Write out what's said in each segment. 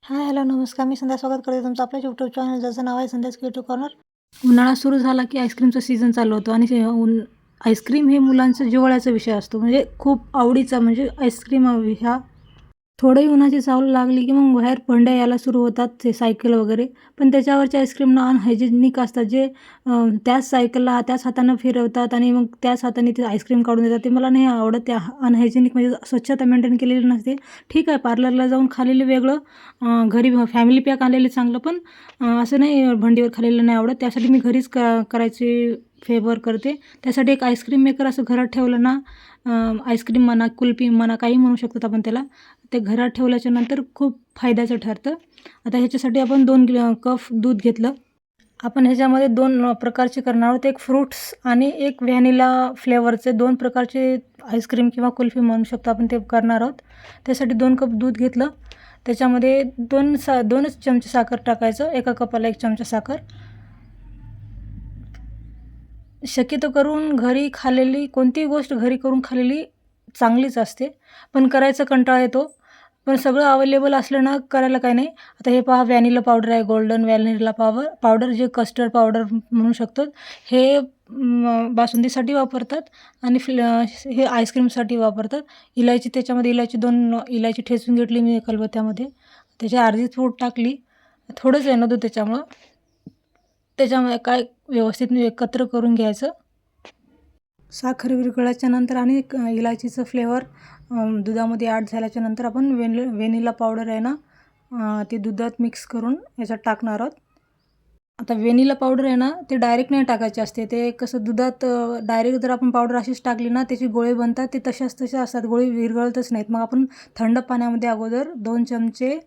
हाय, hello, नमस्कार. मी संध्या स्वागत करते तुमचं आपल्या यूट्यूब चॅनल ज्याचं नाव आहे संध्याच क्रिएटिव्ह कॉर्नर. उन्हाळा सुरू झाला की आईस्क्रीमचा सीझन चालू होतो आणि आईस्क्रीम हे मुलांचा जिव्हाळ्याचा विषय असतो. म्हणजे खूप आवडीचा म्हणजे आईस्क्रीम ह्या थोडंही उन्हाची चावल लागली की मग बाहेर पंड्या यायला सुरू होतात ते सायकल वगैरे. पण त्याच्यावरचे आईस्क्रीम अनहायजेनिक असतात जे त्याच सायकलला त्याच हातानं फिरवतात आणि मग त्याच हाताने ते आईस्क्रीम काढून देतात. ते मला नाही आवडत. त्या अनहायजेनिक म्हणजे स्वच्छता मेंटेन केलेली नसते. ठीक आहे, पार्लरला जाऊन खाल्लेलं वेगळं, घरी फॅमिली पॅक आणलेलं चांगलं, पण असं नाही भंडीवर खाल्लेलं नाही आवडत. त्यासाठी मी घरीच करायची फेवर करते. त्यासाठी एक आईस्क्रीम मेकर असं घरात ठेवलं ना, आईस्क्रीम म्हणा, कुल्फी म्हणा, काही म्हणू शकतो आपण त्याला, ते घरात ठेवल्याच्या नंतर खूप फायद्याचं ठरतं. आता ह्याच्यासाठी आपण 2 कप दूध घेतलं. आपण ह्याच्यामध्ये 2 प्रकारचे करणार आहोत. एक फ्रुट्स आणि एक व्हॅनिला फ्लेवरचे 2 प्रकारचे आईस्क्रीम किंवा कुल्फी म्हणू शकतो आपण, ते करणार आहोत. त्यासाठी 2 कप दूध घेतलं. त्याच्यामध्ये 2च चमचे साखर टाकायचं. एका कपाला 1 चमचा साखर. शक्यतो करून घरी खाल्लेली कोणतीही गोष्ट घरी करून खाल्लेली चांगलीच असते, पण करायचा कंटाळा येतो. पण सगळं अवेलेबल असलं ना, करायला काही नाही. आता हे पहा, व्हॅनिला पावडर आहे, गोल्डन व्हॅनिला पावडर जे कस्टर्ड पावडर म्हणू शकतो. हे बासुंदीसाठी वापरतात आणि हे आईस्क्रीमसाठी वापरतात. इलायची, त्याच्यामध्ये इलायची इलायची ठेचून घेतली मी खलबत्त्यामध्ये. त्याची अर्धी पूड टाकली. थोडंच आहे ना दूध त्याच्यामुळं. त्याच्यामुळे काय व्यवस्थित मी एकत्र करून घ्यायचं. साखर विरघळल्याच्या नंतर आणि इलायचीचं फ्लेवर दुधामध्ये ॲड झाल्याच्या नंतर आपण व्हॅनिला पावडर आहे ना, ते दुधात मिक्स करून याच्यात टाकणार आहोत. आता व्हॅनिला पावडर आहे ना, ते डायरेक्ट नाही टाकायचे असते. ते कसं दुधात डायरेक्ट जर आपण पावडर अशीच टाकली ना, त्याचे गोळे बनतात. ते तसे असतात, गोळे विरघळतच नाहीत. मग आपण थंड पाण्यामध्ये अगोदर 2 चमचे,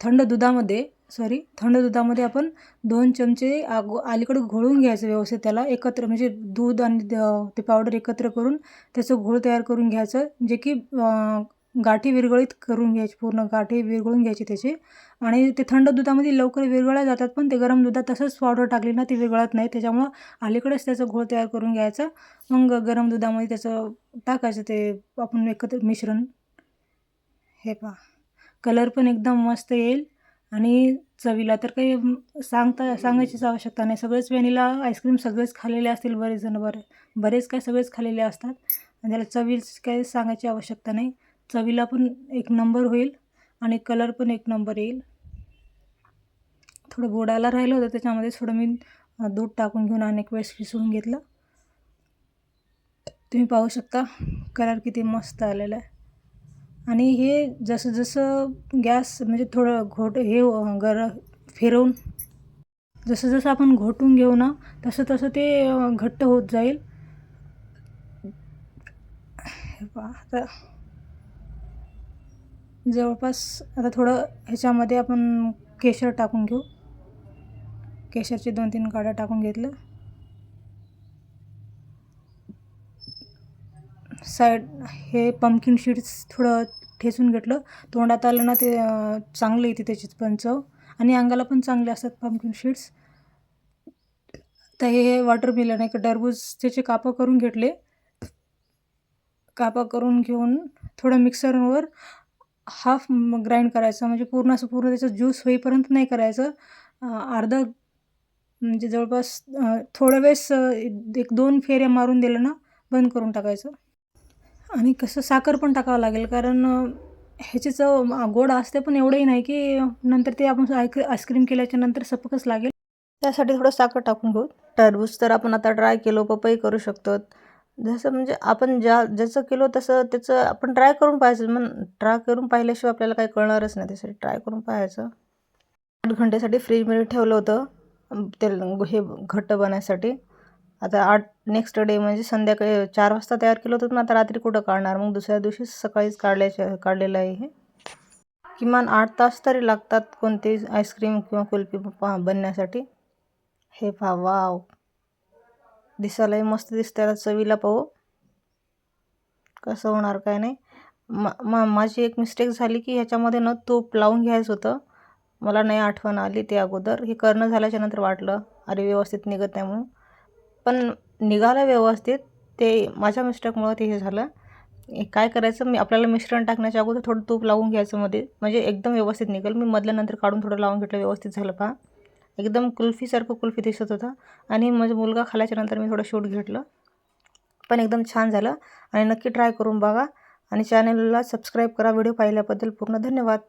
थंड दुधामध्ये आपण 2 चमचे अलीकडे घोळून घ्यायचं व्यवस्थित त्याला एकत्र, म्हणजे दूध आणि ते पावडर एकत्र करून त्याचं घोळ तयार करून घ्यायचं, जे की गाठी विरघळीत करून घ्यायची, पूर्ण गाठी विरघळून घ्यायची त्याची. आणि ते थंड दुधामध्ये लवकर विरघळल्या जातात, पण ते गरम दुधात तसंच पावडर टाकली ना, ती विरघळत नाही. त्याच्यामुळं अलीकडेच त्याचा घोळ तयार करून घ्यायचा. मग गरम दुधामध्ये त्याचं टाकायचं ते आपण एकत्र मिश्रण. हे पहा, कलर पण एकदम मस्त येईल आणि चवीला तर काही सांगायचीच आवश्यकता नाही. सगळेच व्हॅनिला आईस्क्रीम सगळेच खाल्लेले असतील, बरेच काय सगळेच खाल्लेले असतात आणि त्याला चवीच काही सांगायची आवश्यकता नाही. चवीला पण एक नंबर होईल आणि कलर पण एक नंबर येईल. थोडं गोडाला राहिलं होतं, त्याच्यामध्ये थोडं मी दूध टाकून घेऊन अनेक वेळेस शिजवून घेतलं. तुम्ही पाहू शकता कलर किती मस्त आलेला आहे. आणि हे जसं जसं गॅस म्हणजे थोडं फिरवून जसं जसं आपण घोटून घेऊ ना, तसं तसं ते घट्ट होत जाईल. हे पहा, आता जवळपास आता थोडं ह्याच्यामध्ये आपण केशर टाकून घेऊ. केशरचे 2-3 काड्या टाकून घेतलं. हे पंपकिन सीड्स थोडं ठेचून घेतलं. तोंडात आलं ना, ते चांगलं येते त्याची पण चव आणि अंगाला पण चांगले असतात पंपकिन सीड्स. तर हे वॉटरमेलन आहे, टरबूज, त्याचे कापं करून घेतले. कापा करून घेऊन थोडं मिक्सरवर हाफ ग्राइंड करायचं, म्हणजे पूर्ण त्याचा ज्यूस होईपर्यंत नाही करायचं. अर्धा म्हणजे जवळपास थोडा वेळेस 1-2 फेऱ्या मारून दिलं ना, बंद करून टाकायचं. आणि कसं साखर पण टाकावं लागेल, कारण ह्याची चव गोड असते, पण एवढंही नाही की नंतर ते आपण आईस्क्रीम केल्याच्या नंतर सपकच लागेल. त्यासाठी थोडं साखर टाकून घेऊ. टरबूज तर आपण आता ट्राय केलो, पपई करू शकतो. जसं म्हणजे आपण ज्याचं केलो तसं त्याचं आपण ट्राय करून पाहायचं. मग ट्राय करून पाहिल्याशिवाय आपल्याला काही कळणारच नाही. त्यासाठी ट्राय करून पाहायचं. 8 घंटेसाठी फ्रीजमध्ये ठेवलं होतं ते हे घट्ट बनायसाठी. आता नेक्स्ट डे म्हणजे संध्याकाळी 4 वाजता तयार केलं होतं, पण आता रात्री कुठं काढणार, मग दुसऱ्या दिवशी सकाळीच काढलेलं आहे हे. किमान 8 तास तरी लागतात कोणतेही आईस्क्रीम किंवा कुल्फी बनण्यासाठी. हे पहा, वाव, दिसायलाही मस्त दिसतं. त्याला चवीला पाहू कसं होणार काय नाही. माझी एक मिस्टेक झाली की ह्याच्यामध्ये न तूप लावून घ्यायचं होतं. मला नाही आठवण आली ते अगोदर. हे करणं झाल्याच्या नंतर वाटलं अरे व्यवस्थित निघत नाही म्हणून, पण निघालं व्यवस्थित. ते माझ्या मिस्टेकमुळं ते हे झालं. काय करायचं, आपल्याला मिश्रण टाकण्याच्या अगोदर थोडं तूप लावून घ्यायचं मध्ये, म्हणजे एकदम व्यवस्थित निघेल. मी मधल्यानंतर काढून थोडं लावून घेतलं, व्यवस्थित झालं पहा. एकदम कुल्फीसारखं कुल्फी दिसत होता. आणि माझा मुलगा खाल्ल्याच्या नंतर मी थोडं शूट घेतलं, पण एकदम छान झालं. आणि नक्की ट्राय करून बघा आणि चॅनलला सबस्क्राईब करा. व्हिडिओ पाहिल्याबद्दल पूर्ण धन्यवाद.